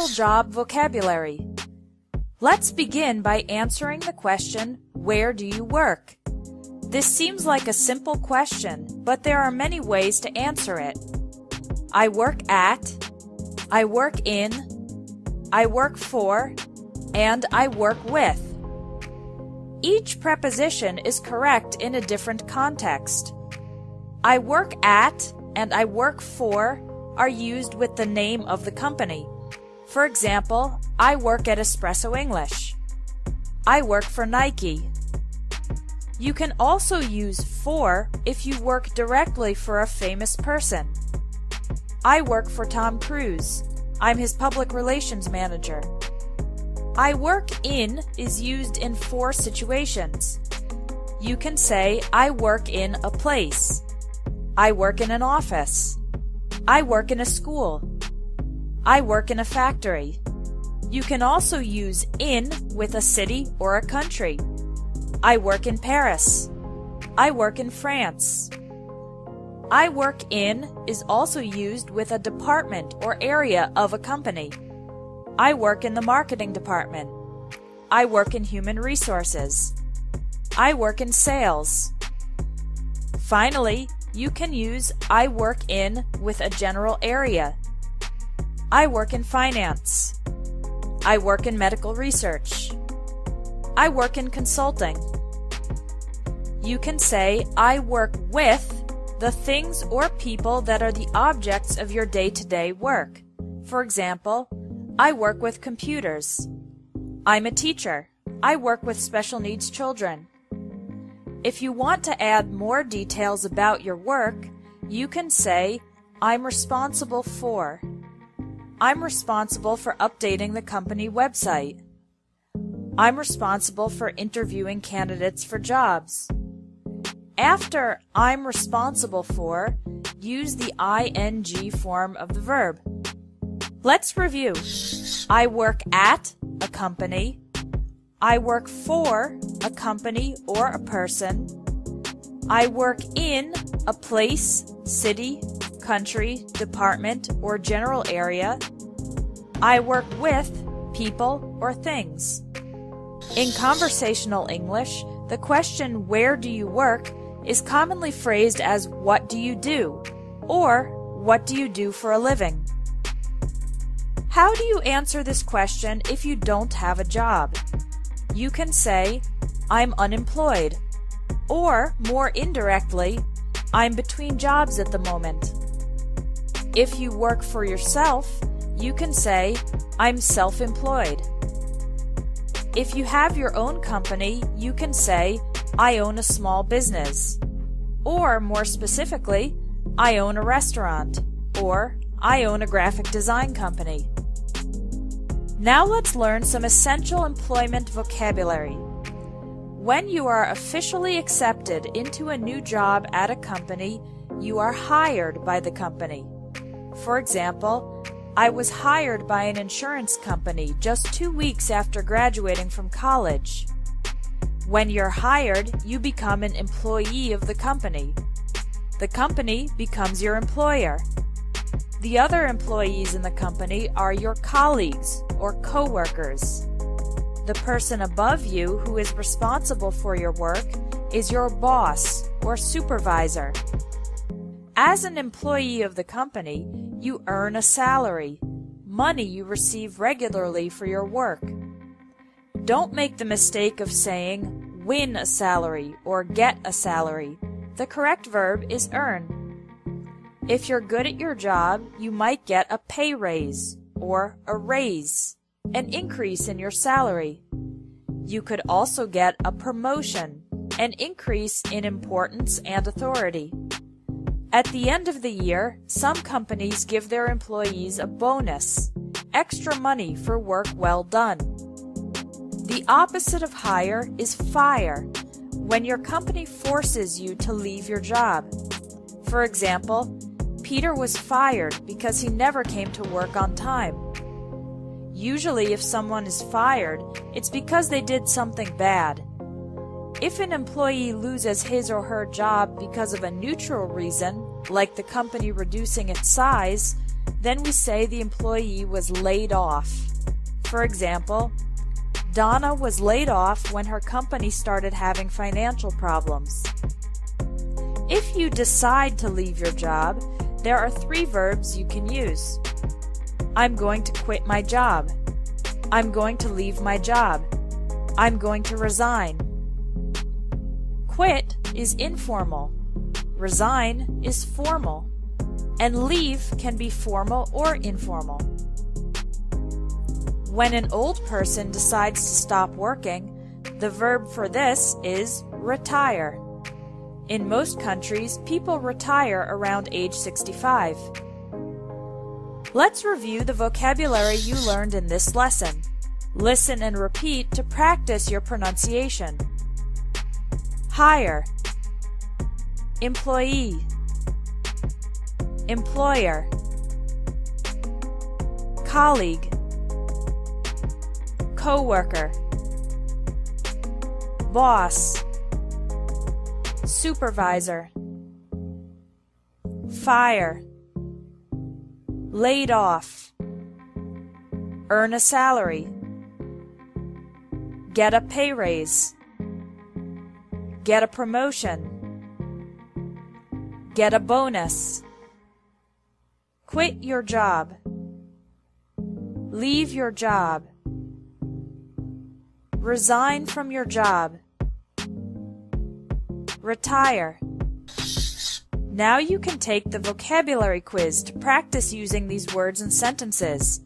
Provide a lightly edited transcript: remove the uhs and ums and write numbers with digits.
Essential job vocabulary. Let's begin by answering the question, where do you work? This seems like a simple question, but there are many ways to answer it. I work at, I work in, I work for, and I work with. Each preposition is correct in a different context. I work at and I work for are used with the name of the company. For example, I work at Espresso English. I work for Nike. You can also use for if you work directly for a famous person. I work for Tom Cruise. I'm his public relations manager. I work in is used in 4 situations. You can say, I work in a place. I work in an office. I work in a school. I work in a factory. You can also use in with a city or a country. I work in Paris. I work in France. I work in is also used with a department or area of a company. I work in the marketing department. I work in human resources. I work in sales. Finally, you can use I work in with a general area. I work in finance. I work in medical research. I work in consulting. You can say I work with the things or people that are the objects of your day-to-day work. For example, I work with computers. I'm a teacher. I work with special needs children. If you want to add more details about your work, you can say, I'm responsible for. I'm responsible for updating the company website. I'm responsible for interviewing candidates for jobs. After I'm responsible for, use the ing form of the verb. Let's review. I work at a company. I work for a company or a person. I work in a place, city, country, department, or general area. I work with people or things. In conversational English, the question where do you work is commonly phrased as what do you do or what do you do for a living. How do you answer this question if you don't have a job? You can say, I'm unemployed, or more indirectly, I'm between jobs at the moment. If you work for yourself, you can say, I'm self-employed. If you have your own company, you can say, I own a small business. Or more specifically, I own a restaurant, or I own a graphic design company. Now let's learn some essential employment vocabulary. When you are officially accepted into a new job at a company, you are hired by the company. For example, I was hired by an insurance company just 2 weeks after graduating from college. When you're hired, you become an employee of the company. The company becomes your employer. The other employees in the company are your colleagues or co-workers. The person above you who is responsible for your work is your boss or supervisor. As an employee of the company, you earn a salary, money you receive regularly for your work. Don't make the mistake of saying win a salary or get a salary. The correct verb is earn. If you're good at your job, you might get a pay raise or a raise, an increase in your salary. You could also get a promotion, an increase in importance and authority. At the end of the year, some companies give their employees a bonus, extra money for work well done. The opposite of hire is fire, when your company forces you to leave your job. For example, Peter was fired because he never came to work on time. Usually if someone is fired, it's because they did something bad. If an employee loses his or her job because of a neutral reason, like the company reducing its size, Then we say the employee was laid off. For example, Donna was laid off when her company started having financial problems. If you decide to leave your job, there are 3 verbs you can use. I'm going to quit my job. I'm going to leave my job. I'm going to resign. Quit is informal. Resign is formal. And leave can be formal or informal. When an old person decides to stop working, the verb for this is retire. In most countries, people retire around age 65. Let's review the vocabulary you learned in this lesson. Listen and repeat to practice your pronunciation. Hire, employee, employer, colleague, coworker, boss, supervisor, fire, laid off, earn a salary, get a pay raise, get a promotion, get a bonus, quit your job, leave your job, resign from your job, retire. Now you can take the vocabulary quiz to practice using these words and sentences.